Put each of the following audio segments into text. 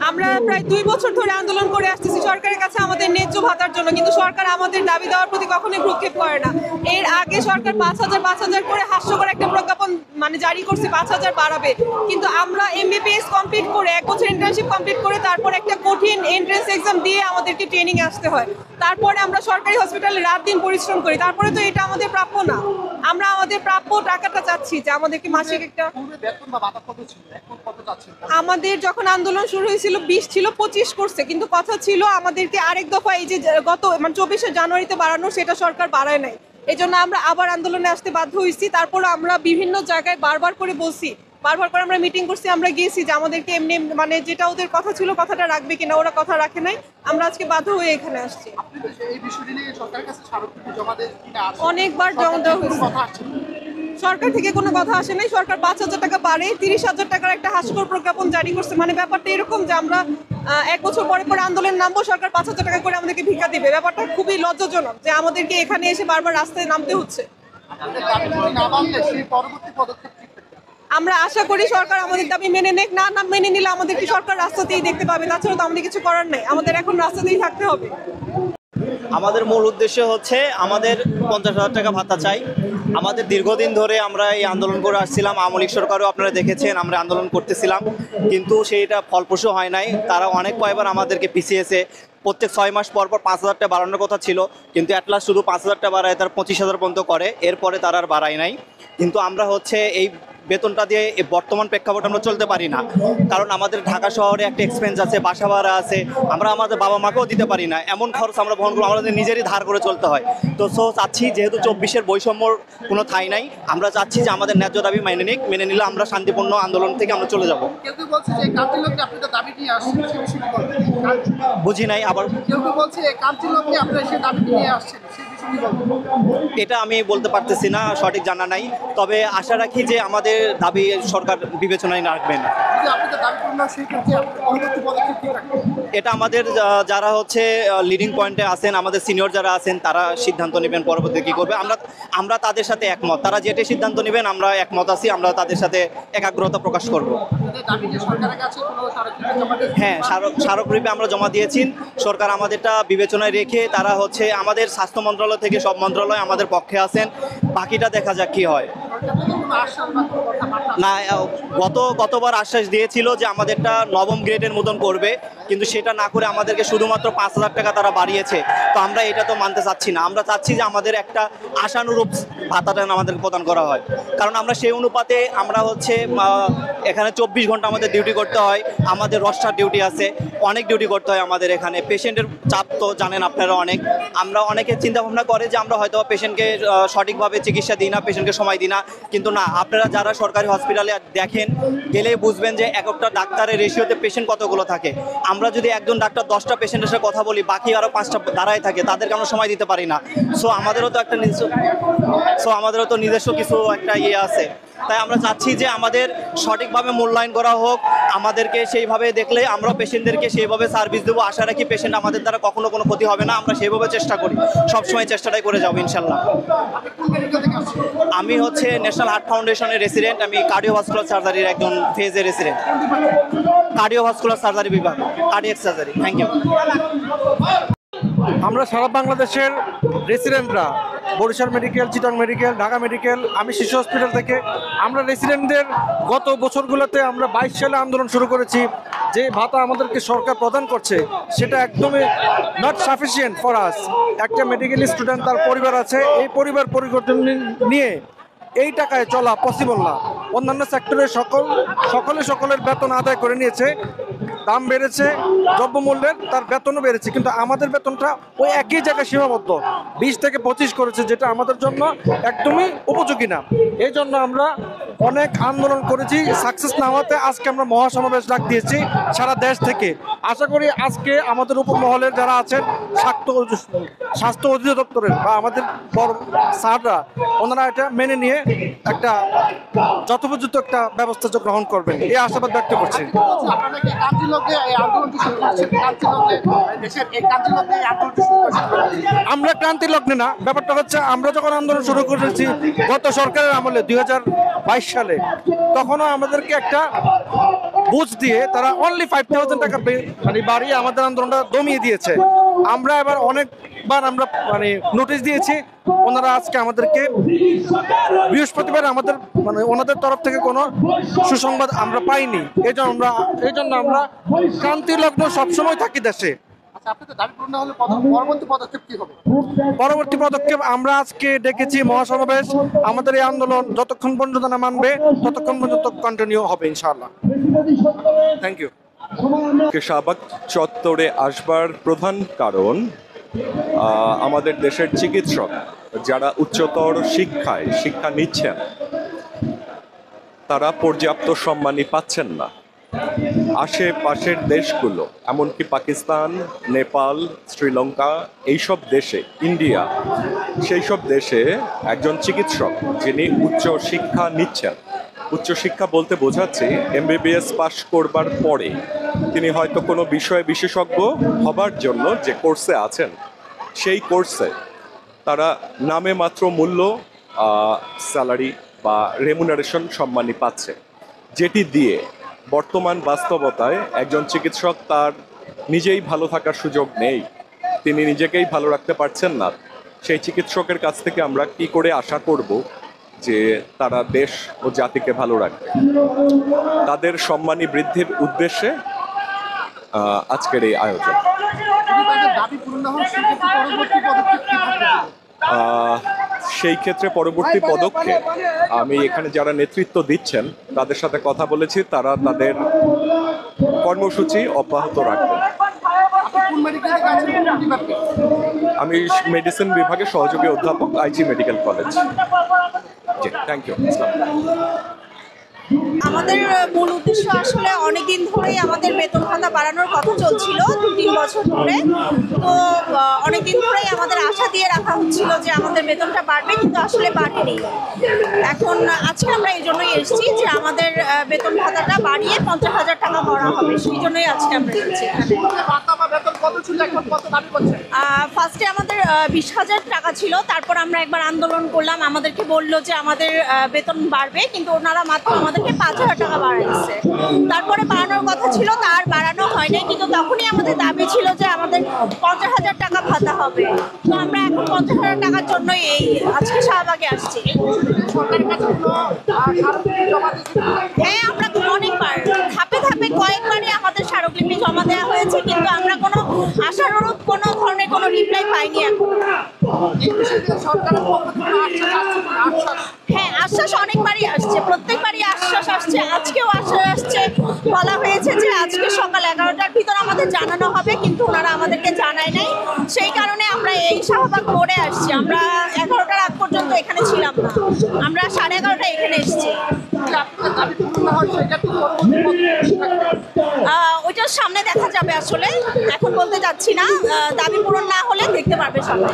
আমরা প্রায় 2 বছর ধরে আন্দোলন করে আসতেছি সরকারের কাছে আমাদের ন্যায্য ভাতার জন্য, কিন্তু সরকার আমাদের দাবি দেওয়ার প্রতি কখনোই ভ্রুক্ষেপ করে না। এর আগে সরকার 5,000 করে হাস্যকর একটা প্রজ্ঞাপন জারি করছে 5,000 বাড়াবে, কিন্তু আমরা MBBS কমপ্লিট করে 1 বছর ইন্টার্নশিপ কমপ্লিট করে তারপর একটা কঠিন এন্ট্রান্স এক্সাম দিয়ে আমাদেরকে ট্রেনিং আসতে হয়। তারপরে আমরা সরকারি হসপিটালে রাত দিন পরিশ্রম করি, তারপরে তো এটা আমাদের প্রাপ্য না। আমরা আমাদের প্রাপ্য টাকাটা চাচ্ছি, যে আমাদেরকে মাসিক একটা। আমাদের যখন আন্দোলন শুরু হয়েছিল 20 ছিল, 25 করছে, কিন্তু কথা ছিল আমাদেরকে আরেক দফা এই যে গত 24শে জানুয়ারিতে বাড়ানো, সেটা সরকার বাড়ায় নাই। এই জন্য আমরা আবার আন্দোলনে আসতে বাধ্য হয়েছি। তারপর আমরা বিভিন্ন জায়গায় বারবার করে বলছি, বারবার করে আমরা মিটিং করছি, আমরা গিয়েছি যে আমাদেরকে এমনি যেটা ওদের কথা ছিল কথাটা রাখবে কিনা, ওরা কথা রাখে নাই। আমরা আজকে বাধ্য হয়ে এখানে আসছি। অনেকবার জমা দেওয়া হয়েছে, সরকার থেকে কোনো কথা আসে নাই। সরকার 5,000 টাকা বাড়ে 30,000 টাকার একটা হাস্যকর প্রজ্ঞাপন জারি করছে। ব্যাপারটা এরকম যে আমরা 1 বছর পরে পরে আন্দোলন নামবো, সরকার 5,000 টাকা করে আমাদেরকে ভিক্ষা দিবে। ব্যাপারটা খুবই লজ্জাজনক যে আমাদেরকে এখানে এসে বারবার রাস্তায় নামতে হচ্ছে। আমরা আশা করি সরকার আমাদের দাবি মেনে নেক, না মেনে নিলে আমাদের কি সরকার রাস্তাতেই দেখতে পাবে, তাছাড়া তো আমাদের কিছু করার নেই। আমাদের এখন রাস্তাতেই থাকতে হবে। আমাদের মূল উদ্দেশ্য হচ্ছে আমাদের 50,000 টাকা ভাতা চাই। আমাদের দীর্ঘদিন ধরে আমরা এই আন্দোলন করে আসছিলাম। আওয়ামী লীগ সরকারও আপনারা দেখেছেন আমরা আন্দোলন করতেছিলাম, কিন্তু সেইটা ফলপ্রসূ হয় নাই। তারা অনেক কয়েকবার আমাদেরকে পিছিয়েছে। প্রত্যেক 6 মাস পর 5,000 টাকা বাড়ানোর কথা ছিল, কিন্তু অ্যাটলাস্ট শুধু 5,000 টাকা বাড়ায় তার 25,000 পর্যন্ত করে, এরপরে তারা আর বাড়ায় নাই। কিন্তু আমরা এই বেতনটা দিয়ে বর্তমান প্রেক্ষাপটে আমরা চলতে পারি না, কারণ আমাদের ঢাকা শহরে একটা এক্সপেন্স আছে, বাসা ভাড়া আছে, আমরা আমাদের বাবা মাকেও দিতে পারি না, এমন খরচ আমরা বহন করবো, আমাদের নিজেরই ধার করে চলতে হয়। তো চাচ্ছি যেহেতু 24-এর বৈষম্যর কোনো ঠাঁই নাই, আমরা চাচ্ছি যে আমাদের ন্যায্য দাবি মেনে নিলে আমরা শান্তিপূর্ণ আন্দোলন থেকে আমরা চলে যাব। বুঝি নাই, আবার এটা আমি বলতে পারতেছি না, সঠিক জানা নাই। তবে আশা রাখি যে আমাদের দাবি সরকার বিবেচনায় রাখবেন। এটা আমাদের যারা লিডিং পয়েন্টে আছেন, আমাদের সিনিয়র যারা আছেন, তারা সিদ্ধান্ত নেবেন পরবর্তী কী করবে। আমরা তাদের সাথে একমত, তারা যেটা সিদ্ধান্ত নেবেন আমরা একমত আছি, আমরা তাদের সাথে একাগ্রতা প্রকাশ করব। হ্যাঁ, স্মারকলিপি আমরা জমা দিয়েছি। সরকার আমাদেরটা বিবেচনায় রেখে তারা আমাদের স্বাস্থ্য মন্ত্রণালয় থেকে সব মন্ত্রণালয় আমাদের পক্ষে আছেন, বাকিটা দেখা যাক কি হয়। না, গতবার আশ্বাস দিয়েছিল যে আমাদেরটা 9ম গ্রেডের মতন করবে, কিন্তু সেটা না করে আমাদেরকে শুধুমাত্র 5,000 টাকা তারা বাড়িয়েছে। তো আমরা এটা তো মানতে চাচ্ছি না। আমরা চাচ্ছি যে আমাদের একটা আশানুরূপ ভাতাটা আমাদেরকে প্রদান করা হয়, কারণ আমরা সেই অনুপাতে আমরা এখানে 24 ঘন্টা আমাদের ডিউটি করতে হয়, আমাদের রোস্টার ডিউটি আছে, অনেক ডিউটি করতে হয় আমাদের এখানে। পেশেন্টের চাপ তো জানেন আপনারা অনেক। আমরা অনেকে চিন্তা ভাবনা করে যে আমরা হয়তো পেশেন্টকে সঠিকভাবে চিকিৎসা দিই না, পেশেন্টকে সময় দিই না, কিন্তু না, আপনারা যারা সরকারি হসপিটালে দেখেন গেলেই বুঝবেন যে একটা ডাক্তারের রেশিওতে পেশেন্ট কতগুলো থাকে। আমরা যদি একজন ডাক্তার 10টা পেশেন্টের সাথে কথা বলি, বাকি আরও 5টা দাঁড়ায় থাকে, তাদেরকে আমরা সময় দিতে পারি না। আমাদেরও তো নিজস্ব কিছু একটা আছে। তাই আমরা চাচ্ছি যে আমাদের সঠিকভাবে মূল্যায়ন করা হোক, আমাদেরকে সেইভাবে দেখলে আমরা পেশেন্টদেরকে সেইভাবে সার্ভিস দেবো। আশা রাখি পেশেন্ট আমাদের দ্বারা কখনো কোনো ক্ষতি হবে না, আমরা সেইভাবে চেষ্টা করি, সবসময় চেষ্টাটাই করে যাবো ইনশাল্লাহ। আমি ন্যাশনাল হার্ট ফাউন্ডেশনের রেসিডেন্ট, আমি কার্ডিওভাস্কুলার সার্জারির একজন ফেজের রেসিডেন্ট, কার্ডিওভাস্কুলার সার্জারি বিভাগ, কার্ডিয়াক সার্জারি। Thank you. আমরা সারা বাংলাদেশের রেসিডেন্টরা, Barishal medical, Chittagong medical, Dhaka medical, আমি শিশু হসপিটাল থেকে আমরা রেসিডেন্টদের গত বছরগুলোতে আমরা 22 সালে আন্দোলন শুরু করেছি। যে ভাতা আমাদেরকে সরকার প্রদান করছে সেটা একদমই নট সাফিসিয়েন্ট ফর আস। একটা মেডিকেল স্টুডেন্ট, তার পরিবার আছে, এই পরিবার পরিবর্তন নিয়ে এই টাকায় চলা পসিবল না। অন্যান্য সেক্টরের সকলের বেতন আদায় করে নিয়েছে, দাম বেড়েছে, দ্রব্যমূল্যের তার বেতনও বেড়েছে, কিন্তু আমাদের বেতনটা ওই একই জায়গায় সীমাবদ্ধ, 20 থেকে 25 করেছে, যেটা আমাদের জন্য একদমই উপযোগী না। এই জন্য আমরা অনেক আন্দোলন করেছি, সাকসেস না হওয়াতে আজকে আমরা মহাসমাবেশ ডাক দিয়েছি সারা দেশ থেকে। আশা করি আজকে আমাদের উপমহলের যারা আছেন, স্বাস্থ্য অধিদপ্তরের বা আমাদের বড় স্যাররা, ওনারা এটা মেনে নিয়ে একটা যথোপযুক্ত একটা ব্যবস্থা গ্রহণ করবেন এই আশাবাদ ব্যক্ত করছি। আপনারা কি কান্ট্রি লগ্নে এই আন্দোলনটি শুরু করেছেন? কান্ট্রি লগ্নে দেশের এই কান্ট্রি লগ্নে এই আন্দোলনটি শুরু করেছেন? আমরা ক্রান্তি লগ্নে না, ব্যাপারটা হচ্ছে আমরা যখন আন্দোলন শুরু করেছি গত সরকারের আমলে 2022 সালে, তখনও আমাদেরকে একটা বুঝ দিয়ে তারা অনলি 5,000 টাকা মানে বাড়িয়ে আমাদের আন্দোলনটা দমিয়ে দিয়েছে। আমরা এবার অনেকবার আমরা মানে নোটিশ দিয়েছি, ওনারা আজকে আমাদেরকে বৃহস্পতিবার আমাদের মানে ওনাদের তরফ থেকে কোনো সুসংবাদ আমরা পাইনি। এই জন্য আমরা ক্রান্তি লগ্ন সবসময় থাকি দেশে। আচ্ছা, আপনাদের দাবি পূরণ না হলে পরবর্তী পদক্ষেপ কি হবে? পরবর্তী পদক্ষেপ আমরা আজকে ডেকেছি মহাসমাবেশ। আমাদের এই আন্দোলন যতক্ষণ পর্যন্ত না মানবে ততক্ষণ পর্যন্ত কন্টিনিউ হবে ইনশাআল্লাহ। Thank you. শাহবাগ চত্বরে আসবার প্রধান কারণ আমাদের দেশের চিকিৎসক যারা উচ্চতর শিক্ষা নিচ্ছেন তারা পর্যাপ্ত সম্মানই পাচ্ছেন না। আশেপাশের দেশগুলো এমনকি পাকিস্তান, নেপাল, শ্রীলঙ্কা, এইসব দেশে, ইন্ডিয়া, সেই সব দেশে একজন চিকিৎসক যিনি উচ্চ শিক্ষা নিচ্ছেন, উচ্চশিক্ষা বলতে বোঝাচ্ছি MBBS পাশ করবার পরে তিনি হয়তো কোনো বিষয়ে বিশেষজ্ঞ হবার জন্য যে কোর্সে আছেন সেই কোর্সে তারা নামে মাত্র মূল্য স্যালারি বা রেমুনারেশন সম্মানই পাচ্ছে, যেটি দিয়ে বর্তমান বাস্তবতায় একজন চিকিৎসক তার নিজেই ভালো থাকার সুযোগ নেই, তিনি নিজেকেই ভালো রাখতে পারছেন না। সেই চিকিৎসকের কাছ থেকে আমরা কি করে আশা করব যে তারা দেশ ও জাতিকে ভালো রাখবে? তাদের সম্মানী বৃদ্ধির উদ্দেশ্যে আজকের এই আয়োজন। যদি তাদের দাবি পূরণ না হয় সেক্ষেত্রে পরবর্তী পদক্ষেপ কি থাকবে? সেই ক্ষেত্রে পরবর্তী পদক্ষেপ আমি এখানে যারা নেতৃত্ব দিচ্ছেন তাদের সাথে কথা বলেছি, তারা তাদের কর্মসূচি অব্যাহত রাখবেন। আপনি কোন মেডিকেল থেকে আছেন, কোন ডিপার্টমেন্ট? আমি মেডিসিন বিভাগের সহযোগী অধ্যাপক, IG মেডিকেল কলেজ। জি, থ্যাংক ইউ। আমাদের মূল উদ্দেশ্য আসলে অনেকদিন ধরেই আমাদের বেতন ভাতা বাড়ানোর কথা চলছিল, 2-3 বছর ধরে। তো অনেকদিন ধরেই আমাদের আশা দিয়ে রাখা হচ্ছিল যে আমাদের বেতনটা বাড়বে, কিন্তু আসলে বাড়েনি। এখন আজকে আমরা এই জন্যই এসেছি যে আমাদের বেতন ভাতাটা বাড়িয়ে 50,000 টাকা করা হবে, সেই জন্যই আজকে আমরা এসেছি এখানে। ভাতা বা বেতন কত ছিল, এখন কত দাবি করছেন? ফার্স্টে আমাদের 20,000 টাকা ছিল, তারপর আমরা একবার আন্দোলন করলাম, আমাদেরকে বললো যে আমাদের বেতন বাড়বে, কিন্তু ওনারা মাত্র আমাদেরকে 5,000 টাকা বাড়াইছে। তারপরে বাড়ানোর কথা ছিল, তার বাড়ানো হয়নি, কিন্তু তখনই আমাদের দাবি ছিল যে আমাদের 50,000 টাকা ভাতা হবে। তো আমরা এখন 50,000 টাকার জন্য এই আজকে শাহবাগে আসছি। সরকারের কাছে কোনো স্মারকলিপি জমা দিয়েছেন? হ্যাঁ, আমরা অনেকবার ধাপে ধাপে কয়েকবারই আমাদের স্মারকলিপি জমা দেওয়া হয়েছে, কিন্তু আমরা কোনো আশানুরূপ কোনো ধরনের কোনো রিপ্লাই পাইনি এখন। এই বিষয়ে সরকারের পক্ষ থেকে আশ্বাস? হ্যাঁ, আশ্বাস অনেকবারই আসছে, প্রত্যেকবারই আশ্বাস আসছে, আজকেও আশ্বাস আসছে। বলা হয়েছে যে আজকে সকাল 11টার ভিতর আমাদের জানানো হবে, কিন্তু ওনারা আমাদেরকে জানায় নাই। সেই কারণে আমরা এই শাহবাগ মোড়ে আসছি। আমরা 11টার আগ পর্যন্ত এখানে ছিলাম না, আমরা 11:30টায় এখানে এসেছি। যদি আপনাদের দাবি পূরণ না হয় সেক্ষেত্রে পরবর্তী পদক্ষেপ কি থাকবে? ওইটার সামনে দেখা যাবে, আসলে এখন বলতে যাচ্ছি না। দাবি পূরণ না হলে দেখতে পারবে সবাই।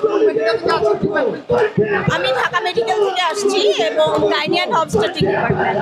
কোন মেডিকেল থেকে আছেন, ডিপার্টমেন্ট? আমি ঢাকা মেডিকেল থেকে আসছি এবং গাইনি অ্যান্ড অবস্টেট্রিক ডিপার্টমেন্ট।